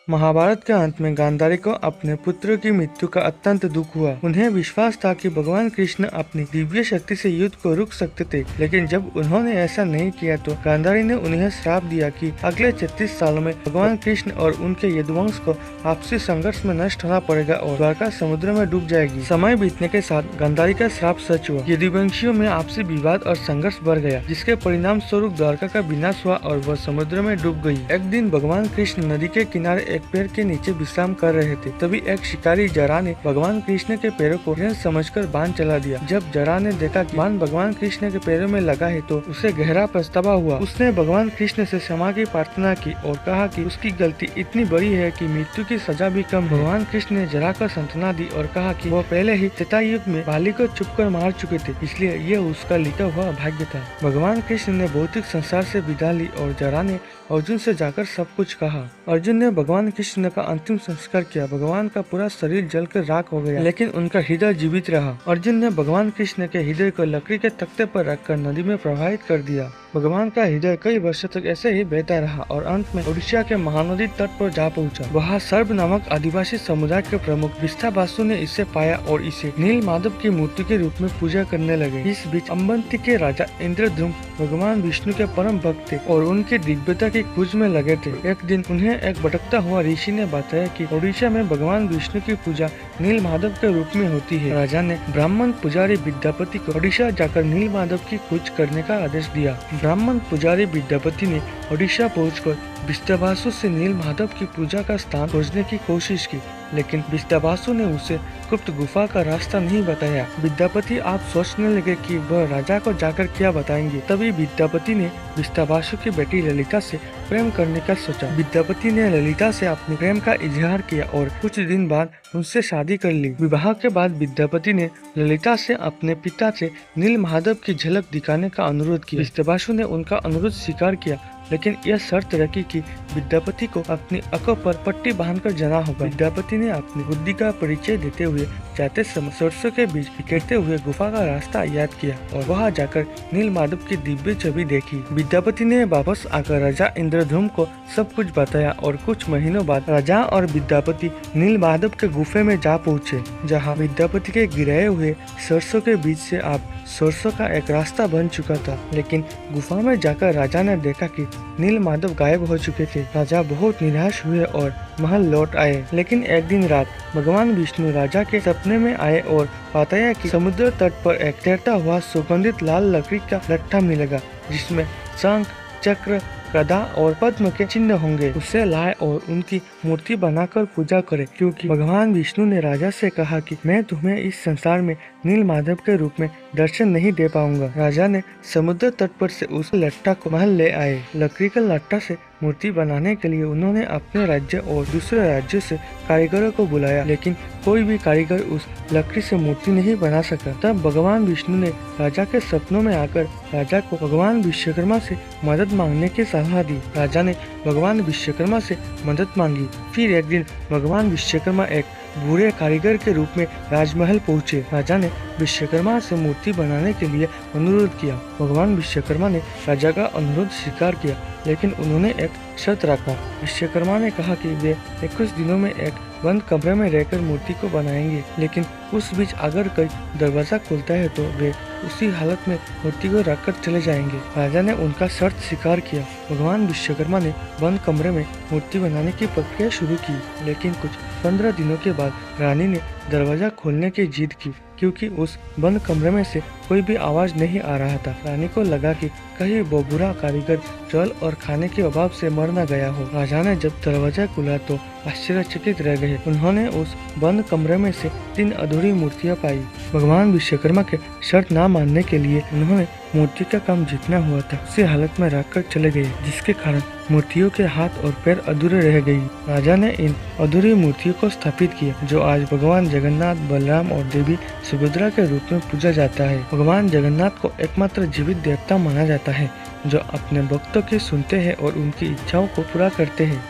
महाभारत के अंत में गांधारी को अपने पुत्र की मृत्यु का अत्यंत दुख हुआ। उन्हें विश्वास था कि भगवान कृष्ण अपनी दिव्य शक्ति से युद्ध को रोक सकते थे, लेकिन जब उन्होंने ऐसा नहीं किया तो गांधारी ने उन्हें श्राप दिया कि अगले 36 सालों में भगवान कृष्ण और उनके यदुवंश को आपसी संघर्ष में नष्ट होना पड़ेगा और द्वारका समुद्र में डूब जाएगी। समय बीतने के साथ गांधारी का श्राप सच हुआ। यदुवंशियों में आपसी विवाद और संघर्ष बढ़ गया, जिसके परिणाम स्वरूप द्वारका का विनाश हुआ और वह समुद्र में डूब गई। एक दिन भगवान कृष्ण नदी के किनारे एक पेड़ के नीचे विश्राम कर रहे थे। तभी एक शिकारी जरा ने भगवान कृष्ण के पैरों को हिरण समझकर बाण चला दिया। जब जरा ने देखा कि बाण भगवान कृष्ण के पैरों में लगा है तो उसे गहरा पछतावा हुआ। उसने भगवान कृष्ण से क्षमा की प्रार्थना की और कहा कि उसकी गलती इतनी बड़ी है कि मृत्यु की सजा भी कम है। भगवान कृष्ण ने जरा को सांत्वना दी और कहा कि वह पहले ही त्रेता युग में बाली को छुपकर मार चुके थे, इसलिए यह उसका लिखा हुआ भाग्य था। भगवान कृष्ण ने भौतिक संसार से विदा ली और जरा ने अर्जुन से जाकर सब कुछ कहा। अर्जुन ने भगवान कृष्ण का अंतिम संस्कार किया। भगवान का पूरा शरीर जलकर राख हो गया, लेकिन उनका हृदय जीवित रहा। अर्जुन ने भगवान कृष्ण के हृदय को लकड़ी के तख्ते पर रखकर नदी में प्रवाहित कर दिया। भगवान का हृदय कई वर्षों तक ऐसे ही बहता रहा और अंत में उड़ीसा के महानदी तट पर जा पहुंचा। वहां सर्ब नामक आदिवासी समुदाय के प्रमुख विस्थावासु ने इसे पाया और इसे नील माधव की मूर्ति के रूप में पूजा करने लगे। इस बीच अम्बंती के राजा इंद्रद्युम्न भगवान विष्णु के परम भक्त थे और उनकी दिव्यता की खोज में लगे थे। एक दिन उन्हें एक भटकता हुआ ऋषि ने बताया कि उड़ीसा में भगवान विष्णु की पूजा नील माधव के रूप में होती है। राजा ने ब्राह्मण पुजारी विद्यापति को उड़ीसा जाकर नील माधव की खोज करने का आदेश दिया। ब्राह्मण पुजारी विद्यापति ने उड़ीसा पहुंचकर विस्थावासु से नील माधव की पूजा का स्थान खोजने की कोशिश की, लेकिन विस्थावासु ने उसे गुप्त गुफा का रास्ता नहीं बताया। विद्यापति आप सोचने लगे कि वह राजा को जाकर क्या बताएंगे। तभी विद्यापति ने विस्थावासु की बेटी ललिता से प्रेम करने का सोचा। विद्यापति ने ललिता से अपने प्रेम का इजहार किया और कुछ दिन बाद उनसे शादी कर ली। विवाह के बाद विद्यापति ने ललिता से अपने पिता से नील माधव की झलक दिखाने का अनुरोध किया। विस्थावासु ने उनका अनुरोध स्वीकार किया, लेकिन यह शर्त रखी कि विद्यापति को अपनी आंखों पर पट्टी बांधकर जाना होगा। विद्यापति ने अपनी बुद्धि का परिचय देते हुए जाते समय सरसों के बीच बिखेरते हुए गुफा का रास्ता याद किया और वहां जाकर नील माधव की दिव्य छवि देखी। विद्यापति ने वापस आकर राजा इंद्रद्युम्न को सब कुछ बताया और कुछ महीनों बाद राजा और विद्यापति नील माधव के गुफे में जा पहुँचे, जहाँ विद्यापति के गिराए हुए सरसों के बीच से आप सरसों का एक रास्ता बन चुका था। लेकिन गुफा में जाकर राजा ने देखा कि नील माधव गायब हो चुके थे। राजा बहुत निराश हुए और महल लौट आए। लेकिन एक दिन रात भगवान विष्णु राजा के सपने में आए और बताया कि समुद्र तट पर एक तैरता हुआ सुगंधित लाल लकड़ी का लट्ठा मिलेगा, जिसमें शंख, चक्र, गदा और पद्म के चिन्ह होंगे। उसे लाए और उनकी मूर्ति बनाकर पूजा करे, क्योंकि भगवान विष्णु ने राजा से कहा कि मैं तुम्हें इस संसार में नील माधव के रूप में दर्शन नहीं दे पाऊंगा। राजा ने समुद्र तट पर से उस लट्ठा को महल ले आए। लकड़ी का लट्ठा से मूर्ति बनाने के लिए उन्होंने अपने राज्य और दूसरे राज्यों से कारीगरों को बुलाया, लेकिन कोई भी कारीगर उस लकड़ी से मूर्ति नहीं बना सका। तब भगवान विष्णु ने राजा के सपनों में आकर राजा को भगवान विश्वकर्मा से मदद मांगने की सलाह दी। राजा ने भगवान विश्वकर्मा से मदद मांगी। फिर एक दिन भगवान विश्वकर्मा एक बूढ़े कारीगर के रूप में राजमहल पहुँचे। राजा ने विश्वकर्मा से मूर्ति बनाने के लिए अनुरोध किया। भगवान विश्वकर्मा ने राजा का अनुरोध स्वीकार किया, लेकिन उन्होंने एक शर्त रखा। विश्वकर्मा ने कहा कि वे 21 दिनों में एक बंद कमरे में रहकर मूर्ति को बनाएंगे, लेकिन उस बीच अगर कोई दरवाजा खुलता है तो वे उसी हालत में मूर्ति को रखकर चले जाएंगे। राजा ने उनका शर्त स्वीकार किया। भगवान विश्वकर्मा ने बंद कमरे में मूर्ति बनाने की प्रक्रिया शुरू की, लेकिन कुछ 15 दिनों के बाद रानी ने दरवाजा खोलने की जिद की, क्योंकि उस बंद कमरे में से कोई भी आवाज नहीं आ रहा था। रानी को लगा कि कहीं वो बुरा कारीगर जल और खाने के अभाव से मर न गया हो। राजा ने जब दरवाजा खुला तो आश्चर्यचकित रह गए। उन्होंने उस बंद कमरे में से 3 अधूरी मूर्तियां पाई। भगवान विश्वकर्मा के शर्त न मानने के लिए उन्होंने मूर्ति का काम जितना हुआ था उसी हालत में रखकर चले गए, जिसके कारण मूर्तियों के हाथ और पैर अधूरे रह गई। राजा ने इन अधूरी मूर्तियों को स्थापित किया, जो आज भगवान जगन्नाथ, बलराम और देवी सुभद्रा के रूप में पूजा जाता है। भगवान जगन्नाथ को एकमात्र जीवित देवता माना जाता है, जो अपने भक्तों की सुनते हैं और उनकी इच्छाओं को पूरा करते हैं।